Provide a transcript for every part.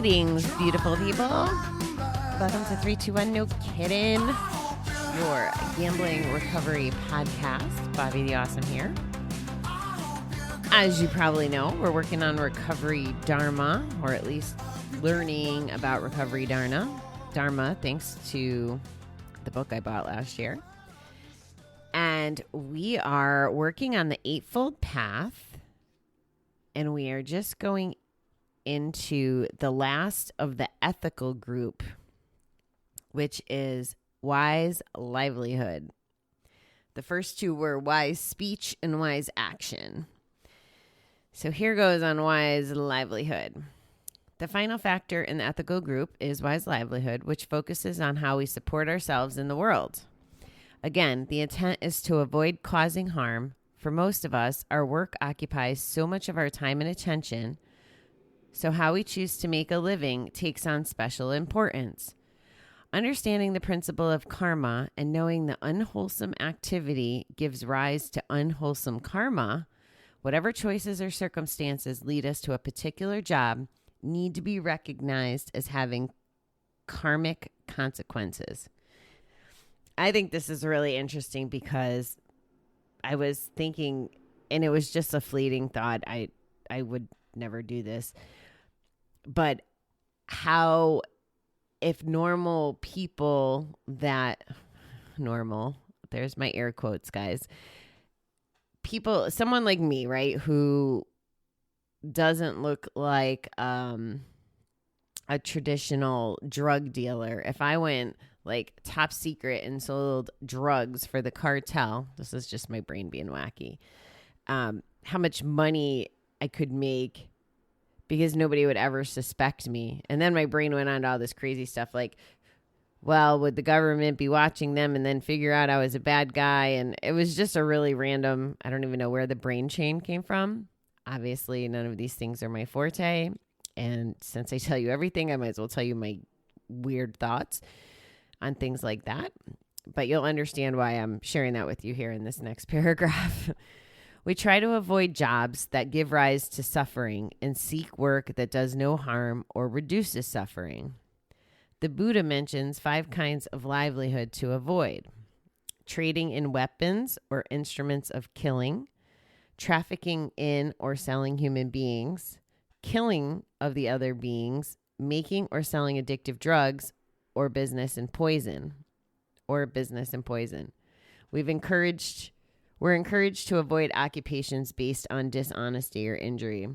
Greetings, beautiful people. Welcome to 321 No Kiddin, your gambling recovery podcast. Bobby the Awesome here. As you probably know, we're working on recovery Dharma, or at least learning about recovery Dharma, thanks to the book I bought last year. And we are working on the Eightfold path, and we are just going into the last of the ethical group, which is Wise Livelihood. The first two were wise speech and wise action. So here goes on Wise Livelihood. The final factor in the ethical group is Wise Livelihood, which focuses on how we support ourselves in the world. Again, the intent is to avoid causing harm. For most of us, our work occupies so much of our time and attention, so how we choose to make a living takes on special importance. Understanding the principle of karma and knowing the unwholesome activity gives rise to unwholesome karma, whatever choices or circumstances lead us to a particular job need to be recognized as having karmic consequences. I think this is really interesting because I was thinking, and it was just a fleeting thought, I would never do this, but how if normal people there's my air quotes, guys, someone like me, right, who doesn't look like a traditional drug dealer, if I went like top secret and sold drugs for the cartel, this is just my brain being wacky, how much money I could make because nobody would ever suspect me. And then my brain went on to all this crazy stuff like, well, would the government be watching them and then figure out I was a bad guy? And it was just a really random, I don't even know where the brain chain came from. Obviously, none of these things are my forte. And since I tell you everything, I might as well tell you my weird thoughts on things like that. But you'll understand why I'm sharing that with you here in this next paragraph. We try to avoid jobs that give rise to suffering and seek work that does no harm or reduces suffering. The Buddha mentions 5 kinds of livelihood to avoid: trading in weapons or instruments of killing, trafficking in or selling human beings, killing of the other beings, making or selling addictive drugs, or business and poison. We're encouraged to avoid occupations based on dishonesty or injury.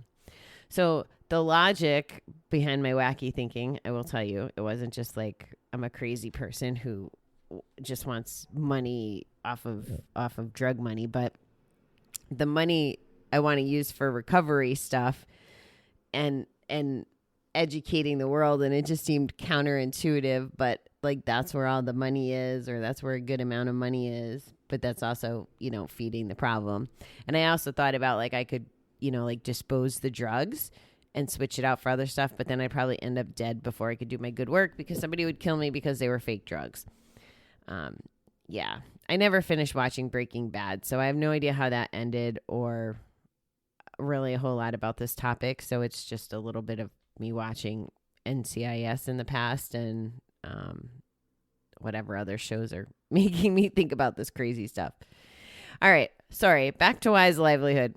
So the logic behind my wacky thinking, I will tell you, it wasn't just like I'm a crazy person who just wants money off of drug money, but the money I want to use for recovery stuff and educating the world, and it just seemed counterintuitive, but like that's where all the money is, or that's where a good amount of money is, but that's also, feeding the problem. And I also thought about like I could, like dispose the drugs and switch it out for other stuff, but then I'd probably end up dead before I could do my good work because somebody would kill me because they were fake drugs. I never finished watching Breaking Bad, so I have no idea how that ended or really a whole lot about this topic. So it's just a little bit of me watching NCIS in the past and whatever other shows are making me think about this crazy stuff. All right. Sorry. Back to Wise Livelihood.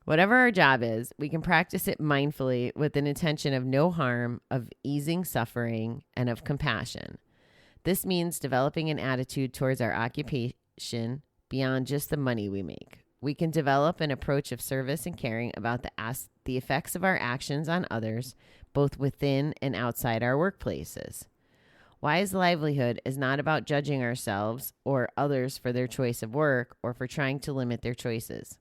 Whatever our job is, we can practice it mindfully with an intention of no harm, of easing suffering, and of compassion. This means developing an attitude towards our occupation beyond just the money we make. We can develop an approach of service and caring about the effects of our actions on others, both within and outside our workplaces. Wise livelihood is not about judging ourselves or others for their choice of work or for trying to limit their choices.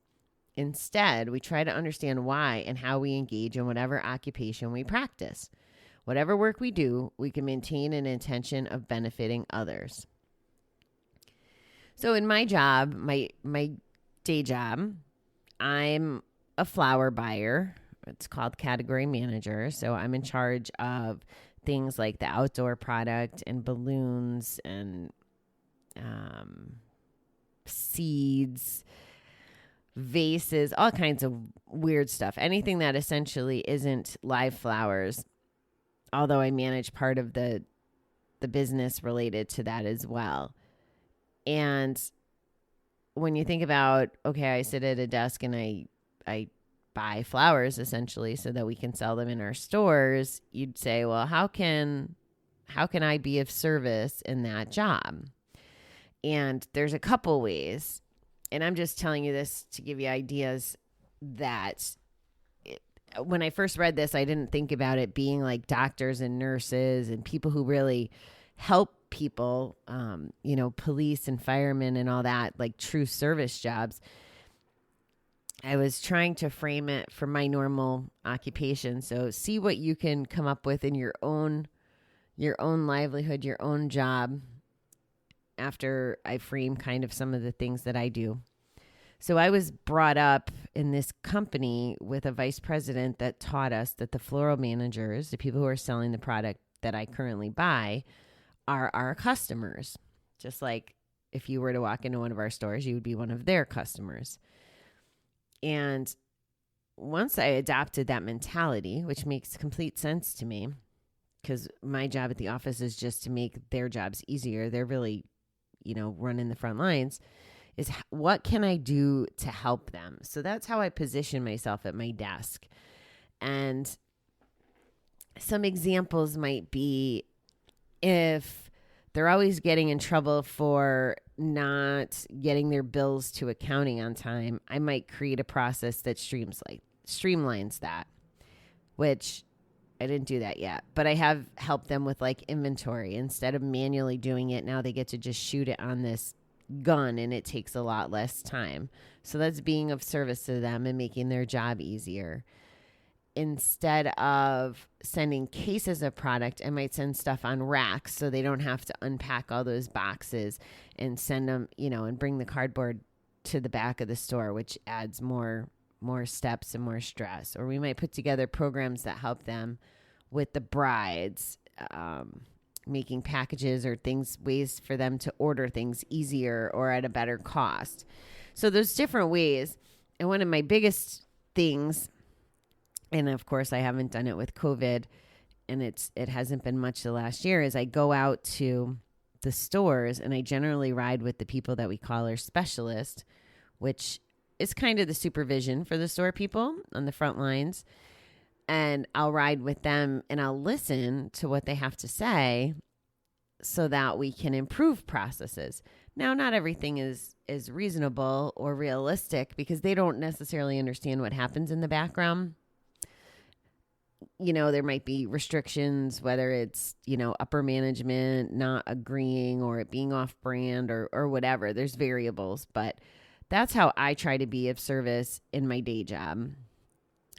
Instead, we try to understand why and how we engage in whatever occupation we practice. Whatever work we do, we can maintain an intention of benefiting others. So in my job, my day job, I'm a flower buyer. It's called category manager. So I'm in charge of things like the outdoor product and balloons and seeds, vases, all kinds of weird stuff. Anything that essentially isn't live flowers. although I manage part of the business related to that as well. And when you think about, okay, I sit at a desk and I buy flowers essentially so that we can sell them in our stores, you'd say, well, how can I be of service in that job? And there's a couple ways. And I'm just telling you this to give you ideas that when I first read this, I didn't think about it being like doctors and nurses and people who really help people, police and firemen and all that, like true service jobs. I was trying to frame it for my normal occupation. So see what you can come up with in your own livelihood, your own job, after I frame kind of some of the things that I do. So I was brought up in this company with a vice president that taught us that the floral managers, the people who are selling the product that I currently buy, are our customers. Just like if you were to walk into one of our stores, you would be one of their customers. And once I adopted that mentality, which makes complete sense to me, because my job at the office is just to make their jobs easier. They're really, running the front lines, is what can I do to help them? So that's how I position myself at my desk. And some examples might be if they're always getting in trouble for not getting their bills to accounting on time, I might create a process that streamlines that, which I didn't do that yet, but I have helped them with like inventory. Instead of manually doing it, now they get to just shoot it on this gun and it takes a lot less time. So that's being of service to them and making their job easier. Instead of sending cases of product, I might send stuff on racks so they don't have to unpack all those boxes and send them, and bring the cardboard to the back of the store, which adds more steps and more stress. Or we might put together programs that help them with the brides, making packages or ways for them to order things easier or at a better cost. So there's different ways. And one of my biggest things, and of course I haven't done it with COVID, and it hasn't been much the last year, is I go out to the stores and I generally ride with the people that we call our specialists, which is kind of the supervision for the store people on the front lines. And I'll ride with them and I'll listen to what they have to say so that we can improve processes. Now, not everything is reasonable or realistic because they don't necessarily understand what happens in the background. There might be restrictions, whether it's, upper management not agreeing or it being off brand or whatever. There's variables, but that's how I try to be of service in my day job.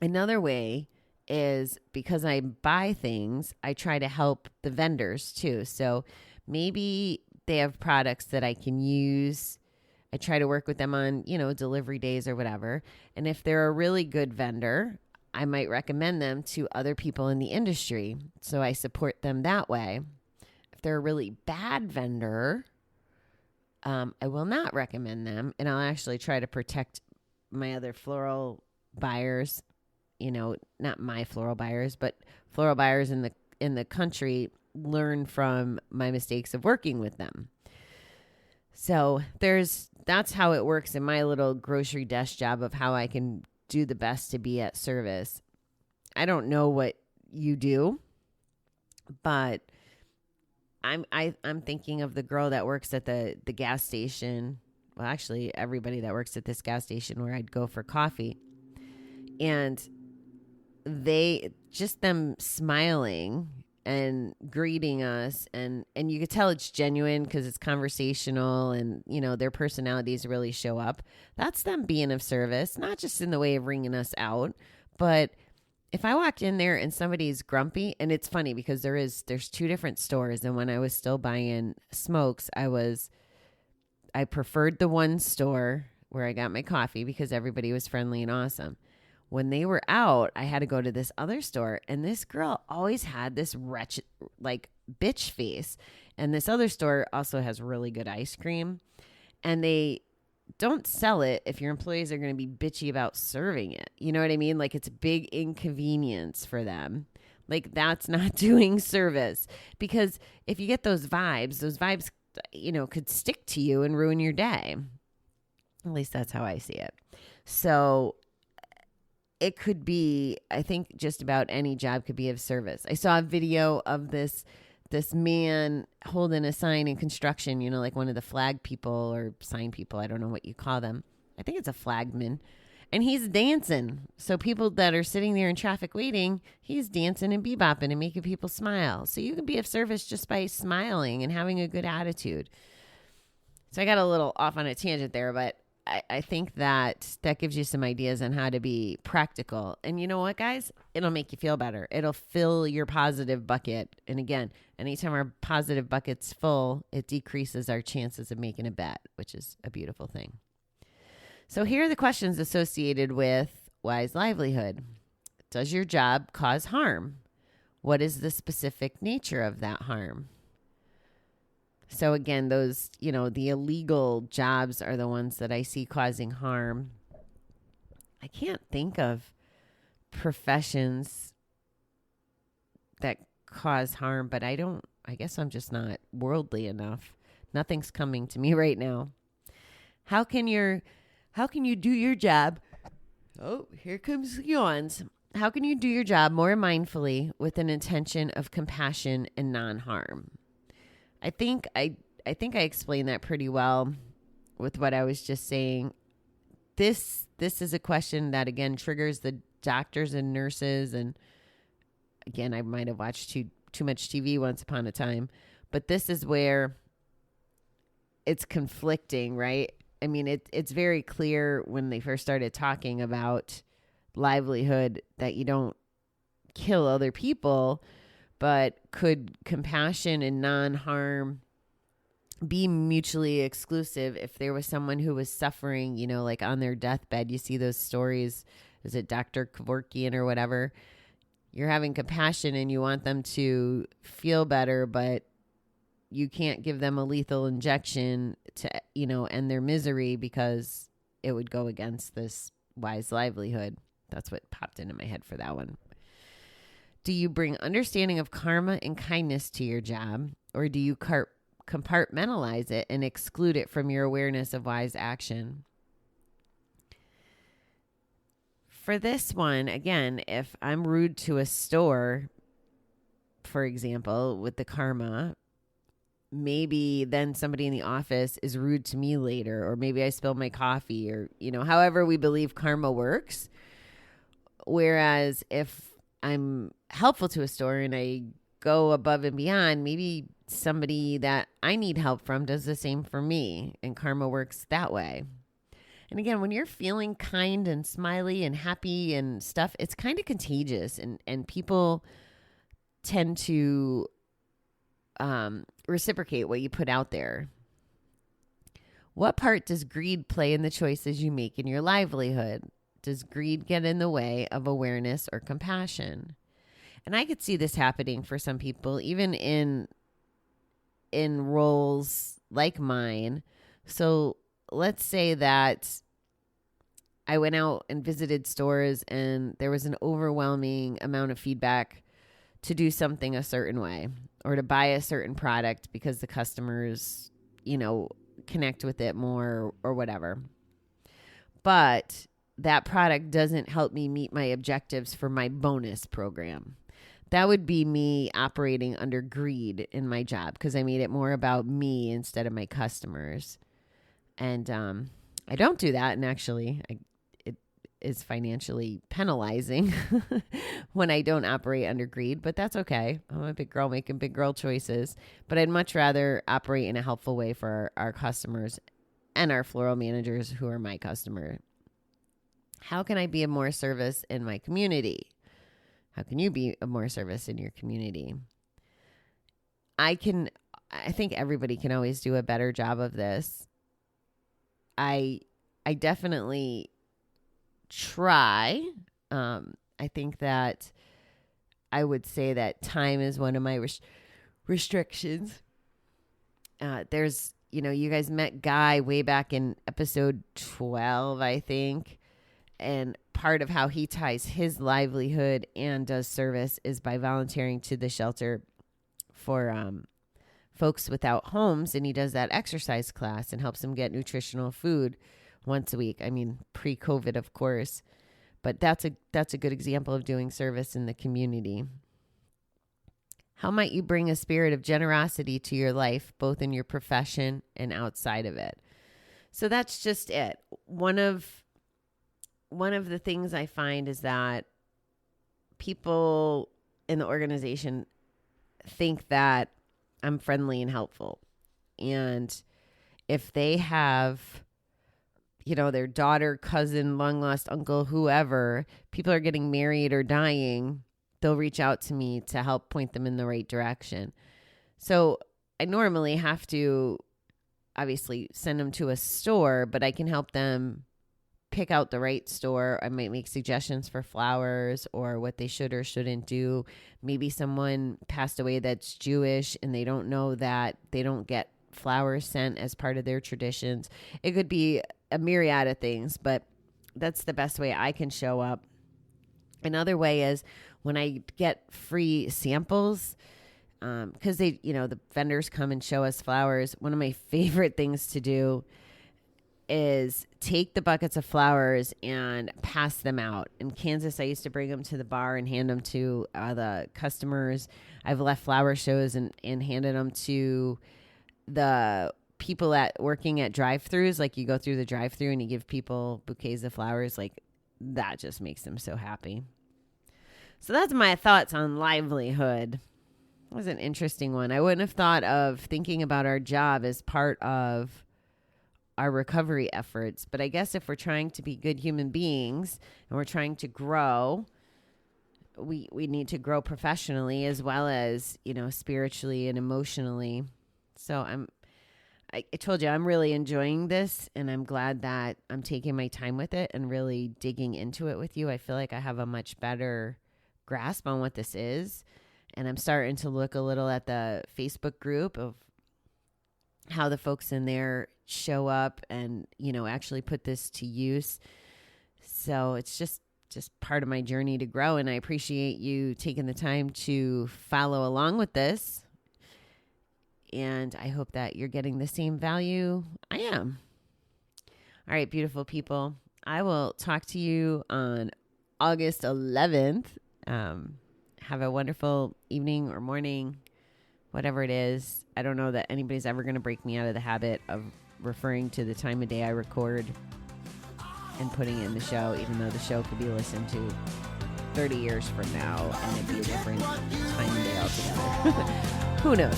Another way is because I buy things, I try to help the vendors too. So maybe they have products that I can use. I try to work with them on, delivery days or whatever. And if they're a really good vendor, I might recommend them to other people in the industry. So I support them that way. If they're a really bad vendor, I will not recommend them, and I'll actually try to protect my other floral buyers, not my floral buyers, but floral buyers in the country learn from my mistakes of working with them. So that's how it works in my little grocery desk job of how I can do the best to be at service. I don't know what you do, but I'm thinking of the girl that works at the gas station. Well, actually, everybody that works at this gas station where I'd go for coffee. And them smiling and greeting us. And you could tell it's genuine because it's conversational and, their personalities really show up. That's them being of service, not just in the way of ringing us out, but if I walked in there and somebody's grumpy, and it's funny because there's two different stores. And when I was still buying smokes, I preferred the one store where I got my coffee because everybody was friendly and awesome. When they were out, I had to go to this other store, and this girl always had this wretched, bitch face. And this other store also has really good ice cream, and they don't sell it if your employees are going to be bitchy about serving it. You know what I mean? Like, it's a big inconvenience for them. Like, that's not doing service. Because if you get those vibes, could stick to you and ruin your day. At least that's how I see it. So it could be, I think just about any job could be of service. I saw a video of this man holding a sign in construction, like one of the flag people or sign people. I don't know what you call them. I think it's a flagman. And he's dancing. So people that are sitting there in traffic waiting, he's dancing and bebopping and making people smile. So you can be of service just by smiling and having a good attitude. So I got a little off on a tangent there, but I think that gives you some ideas on how to be practical. And you know what, guys? It'll make you feel better. It'll fill your positive bucket. And again, anytime our positive bucket's full, it decreases our chances of making a bet, which is a beautiful thing. So here are the questions associated with Wise Livelihood. Does your job cause harm? What is the specific nature of that harm? So again, those, the illegal jobs are the ones that I see causing harm. I can't think of professions that cause harm, but I guess I'm just not worldly enough. Nothing's coming to me right now. How can you do your job? Oh, here comes yawns. How can you do your job more mindfully with an intention of compassion and non-harm? I think I explained that pretty well with what I was just saying. This is a question that, again, triggers the doctors and nurses. And again, I might have watched too much TV once upon a time. But this is where it's conflicting, right? I mean, it's very clear when they first started talking about livelihood that you don't kill other people. But could compassion and non-harm be mutually exclusive if there was someone who was suffering, like on their deathbed? You see those stories. Is it Dr. Kevorkian or whatever? You're having compassion and you want them to feel better, but you can't give them a lethal injection to, end their misery because it would go against this wise livelihood. That's what popped into my head for that one. Do you bring understanding of karma and kindness to your job, or do you compartmentalize it and exclude it from your awareness of wise action? For this one, again, if I'm rude to a store, for example, with the karma, maybe then somebody in the office is rude to me later, or maybe I spill my coffee, or, however we believe karma works. Whereas if I'm helpful to a store and I go above and beyond, maybe somebody that I need help from does the same for me, and karma works that way. And again, when you're feeling kind and smiley and happy and stuff, it's kind of contagious, and people tend to reciprocate what you put out there. What part does greed play in the choices you make in your livelihood? Does greed get in the way of awareness or compassion? And I could see this happening for some people, even in roles like mine. So let's say that I went out and visited stores and there was an overwhelming amount of feedback to do something a certain way or to buy a certain product because the customers, connect with it more or whatever. But that product doesn't help me meet my objectives for my bonus program. That would be me operating under greed in my job because I made it more about me instead of my customers. And I don't do that. And actually, it is financially penalizing when I don't operate under greed. But that's okay. I'm a big girl making big girl choices. But I'd much rather operate in a helpful way for our customers and our floral managers who are my customer. How can I be of more service in my community? How can you be of more service in your community? I think everybody can always do a better job of this. I definitely try. I think that I would say that time is one of my restrictions. There's, you guys met Guy way back in episode 12, I think. And part of how he ties his livelihood and does service is by volunteering to the shelter for folks without homes. And he does that exercise class and helps them get nutritional food once a week. I mean, pre-COVID, of course, but that's a good example of doing service in the community. How might you bring a spirit of generosity to your life, both in your profession and outside of it? So that's just it. One of the things I find is that people in the organization think that I'm friendly and helpful. And if they have, their daughter, cousin, long lost uncle, whoever, people are getting married or dying, they'll reach out to me to help point them in the right direction. So I normally have to obviously send them to a store, but I can help them pick out the right store. I might make suggestions for flowers or what they should or shouldn't do. Maybe someone passed away that's Jewish and they don't know that they don't get flowers sent as part of their traditions. It could be a myriad of things, but that's the best way I can show up. Another way is when I get free samples, because the vendors come and show us flowers. One of my favorite things to do is take the buckets of flowers and pass them out. In Kansas, I used to bring them to the bar and hand them to the customers. I've left flower shows and handed them to the people working at drive-thrus. Like, you go through the drive-thru and you give people bouquets of flowers. Like, that just makes them so happy. So that's my thoughts on livelihood. That was an interesting one. I wouldn't have thought of thinking about our job as part of our recovery efforts. But I guess if we're trying to be good human beings and we're trying to grow, we need to grow professionally as well as, spiritually and emotionally. So I told you, I'm really enjoying this, and I'm glad that I'm taking my time with it and really digging into it with you. I feel like I have a much better grasp on what this is, and I'm starting to look a little at the Facebook group of how the folks in there show up and, actually put this to use. So it's just part of my journey to grow, and I appreciate you taking the time to follow along with this. And I hope that you're getting the same value I am. All right, beautiful people. I will talk to you on August 11th. Have a wonderful evening or morning, whatever it is. I don't know that anybody's ever going to break me out of the habit of referring to the time of day I record and putting it in the show, even though the show could be listened to 30 years from now and it'd be a different time of day altogether. Who knows?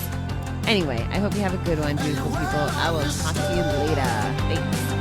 Anyway, I hope you have a good one, beautiful people. I will talk to you later. Thanks.